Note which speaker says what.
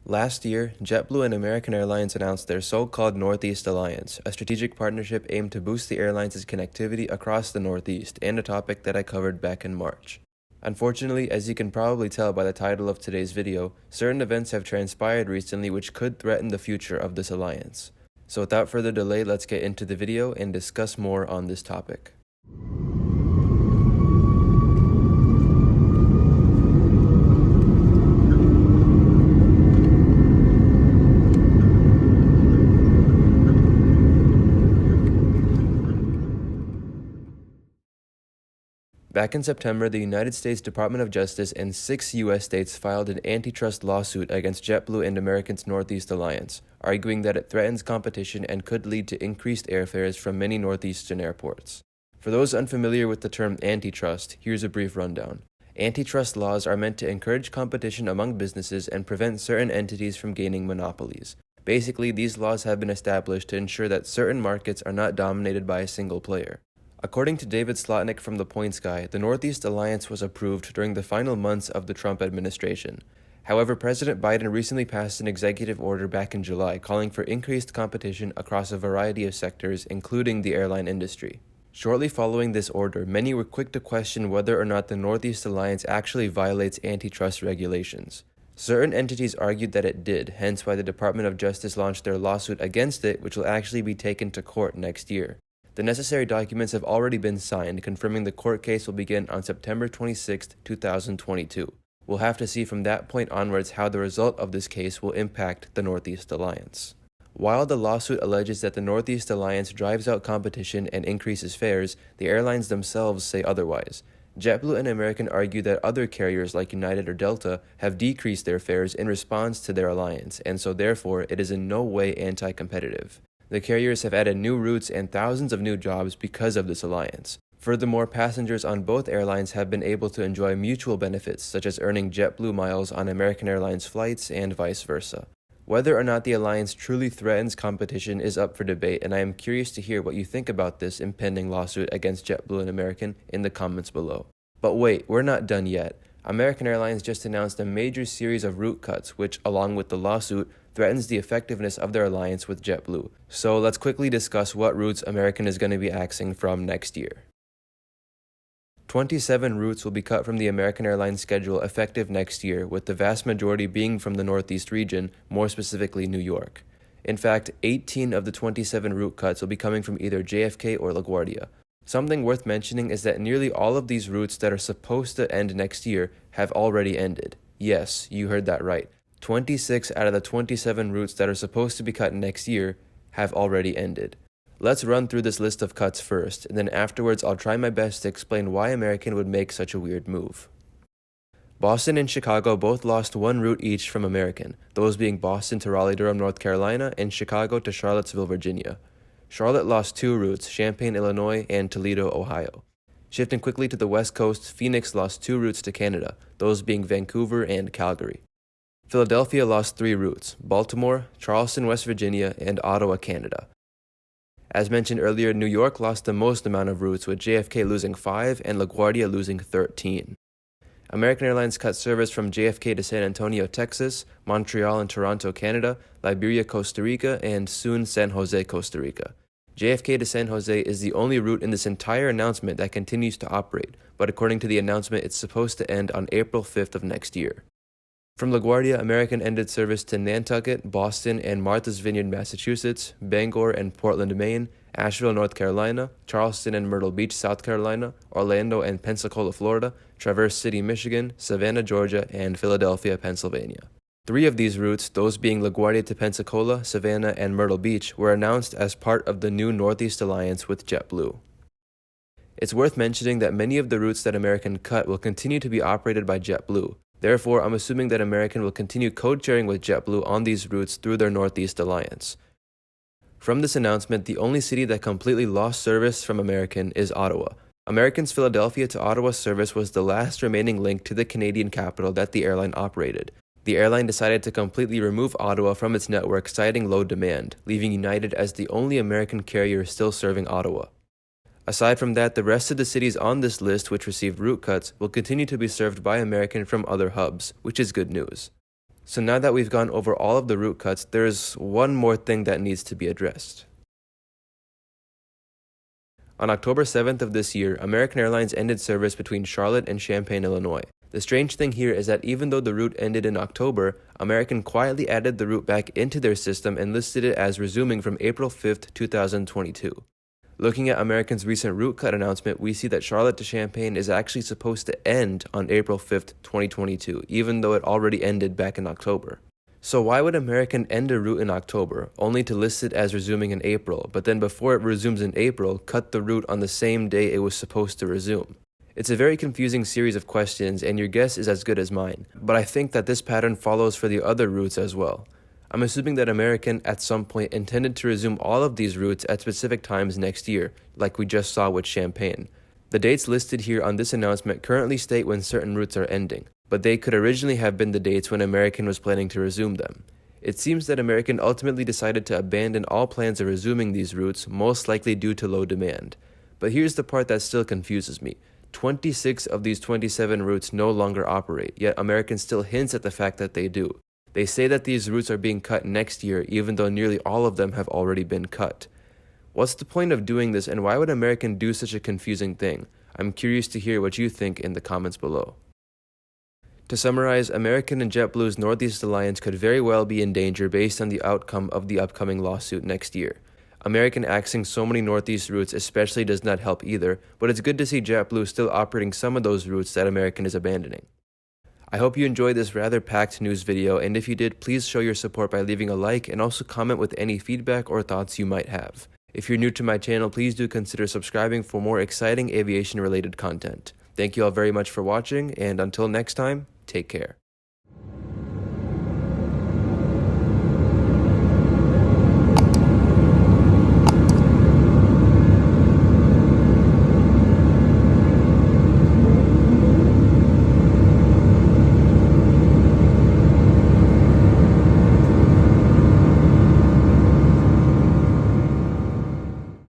Speaker 1: Last year, JetBlue and American Airlines announced their so-called Northeast Alliance, a strategic partnership aimed to boost the airlines' connectivity across the Northeast, and a topic that I covered back in March. Unfortunately, as you can probably tell by the title of today's video, certain events have transpired recently which could threaten the future of this alliance. So without further delay, let's get into the video and discuss more on this topic. Back in September, the United States Department of Justice and 6 U.S. states filed an antitrust lawsuit against JetBlue and American's Northeast Alliance, arguing that it threatens competition and could lead to increased airfares from many northeastern airports. For those unfamiliar with the term antitrust, here's a brief rundown. Antitrust laws are meant to encourage competition among businesses and prevent certain entities from gaining monopolies. Basically, these laws have been established to ensure that certain markets are not dominated by a single player. According to David Slotnick from The Points Guy, the Northeast Alliance was approved during the final months of the Trump administration. However, President Biden recently passed an executive order back in July calling for increased competition across a variety of sectors, including the airline industry. Shortly following this order, many were quick to question whether or not the Northeast Alliance actually violates antitrust regulations. Certain entities argued that it did, hence why the Department of Justice launched their lawsuit against it, which will actually be taken to court next year. The necessary documents have already been signed, confirming the court case will begin on September 26, 2022. We'll have to see from that point onwards how the result of this case will impact the Northeast Alliance. While the lawsuit alleges that the Northeast Alliance drives out competition and increases fares, the airlines themselves say otherwise. JetBlue and American argue that other carriers like United or Delta have decreased their fares in response to their alliance, and so therefore it is in no way anti-competitive. The carriers have added new routes and thousands of new jobs because of this alliance. Furthermore, passengers on both airlines have been able to enjoy mutual benefits, such as earning JetBlue miles on American Airlines flights and vice versa. Whether or not the alliance truly threatens competition is up for debate, and I am curious to hear what you think about this impending lawsuit against JetBlue and American in the comments below. But wait, we're not done yet. American Airlines just announced a major series of route cuts, which, along with the lawsuit, threatens the effectiveness of their alliance with JetBlue. So let's quickly discuss what routes American is going to be axing from next year. 27 routes will be cut from the American Airlines schedule effective next year, with the vast majority being from the Northeast region, more specifically New York. In fact, 18 of the 27 route cuts will be coming from either JFK or LaGuardia. Something worth mentioning is that nearly all of these routes that are supposed to end next year have already ended. Yes, you heard that right. 26 out of the 27 routes that are supposed to be cut next year have already ended. Let's run through this list of cuts first, and then afterwards I'll try my best to explain why American would make such a weird move. Boston and Chicago both lost one route each from American, those being Boston to Raleigh-Durham, North Carolina, and Chicago to Charlottesville, Virginia. Charlotte lost two routes, Champaign, Illinois, and Toledo, Ohio. Shifting quickly to the West Coast, Phoenix lost two routes to Canada, those being Vancouver and Calgary. Philadelphia lost three routes, Baltimore, Charleston, West Virginia, and Ottawa, Canada. As mentioned earlier, New York lost the most amount of routes, with JFK losing 5 and LaGuardia losing 13. American Airlines cut service from JFK to San Antonio, Texas, Montreal and Toronto, Canada, Liberia, Costa Rica, and soon San Jose, Costa Rica. JFK to San Jose is the only route in this entire announcement that continues to operate, but according to the announcement, it's supposed to end on April 5th of next year. From LaGuardia, American ended service to Nantucket, Boston, and Martha's Vineyard, Massachusetts, Bangor and Portland, Maine, Asheville, North Carolina, Charleston and Myrtle Beach, South Carolina, Orlando and Pensacola, Florida, Traverse City, Michigan, Savannah, Georgia, and Philadelphia, Pennsylvania. 3 of these routes, those being LaGuardia to Pensacola, Savannah, and Myrtle Beach, were announced as part of the new Northeast Alliance with JetBlue. It's worth mentioning that many of the routes that American cut will continue to be operated by JetBlue. Therefore, I'm assuming that American will continue code-sharing with JetBlue on these routes through their Northeast Alliance. From this announcement, the only city that completely lost service from American is Ottawa. American's Philadelphia to Ottawa service was the last remaining link to the Canadian capital that the airline operated. The airline decided to completely remove Ottawa from its network, citing low demand, leaving United as the only American carrier still serving Ottawa. Aside from that, the rest of the cities on this list which received route cuts will continue to be served by American from other hubs, which is good news. So now that we've gone over all of the route cuts, there's one more thing that needs to be addressed. On October 7th of this year, American Airlines ended service between Charlotte and Champaign, Illinois. The strange thing here is that even though the route ended in October, American quietly added the route back into their system and listed it as resuming from April 5th, 2022. Looking at American's recent route cut announcement, we see that Charlotte to Champaign is actually supposed to end on April 5th, 2022, even though it already ended back in October. So why would American end a route in October, only to list it as resuming in April, but then before it resumes in April, cut the route on the same day it was supposed to resume? It's a very confusing series of questions, and your guess is as good as mine, but I think that this pattern follows for the other routes as well. I'm assuming that American at some point intended to resume all of these routes at specific times next year, like we just saw with Champaign. The dates listed here on this announcement currently state when certain routes are ending, but they could originally have been the dates when American was planning to resume them. It seems that American ultimately decided to abandon all plans of resuming these routes, most likely due to low demand. But here's the part that still confuses me. 26 of these 27 routes no longer operate, yet American still hints at the fact that they do. They say that these routes are being cut next year, even though nearly all of them have already been cut. What's the point of doing this, and why would American do such a confusing thing? I'm curious to hear what you think in the comments below. To summarize, American and JetBlue's Northeast Alliance could very well be in danger based on the outcome of the upcoming lawsuit next year. American axing so many Northeast routes especially does not help either, but it's good to see JetBlue still operating some of those routes that American is abandoning. I hope you enjoyed this rather packed news video, and if you did, please show your support by leaving a like and also comment with any feedback or thoughts you might have. If you're new to my channel, please do consider subscribing for more exciting aviation-related content. Thank you all very much for watching, and until next time, take care.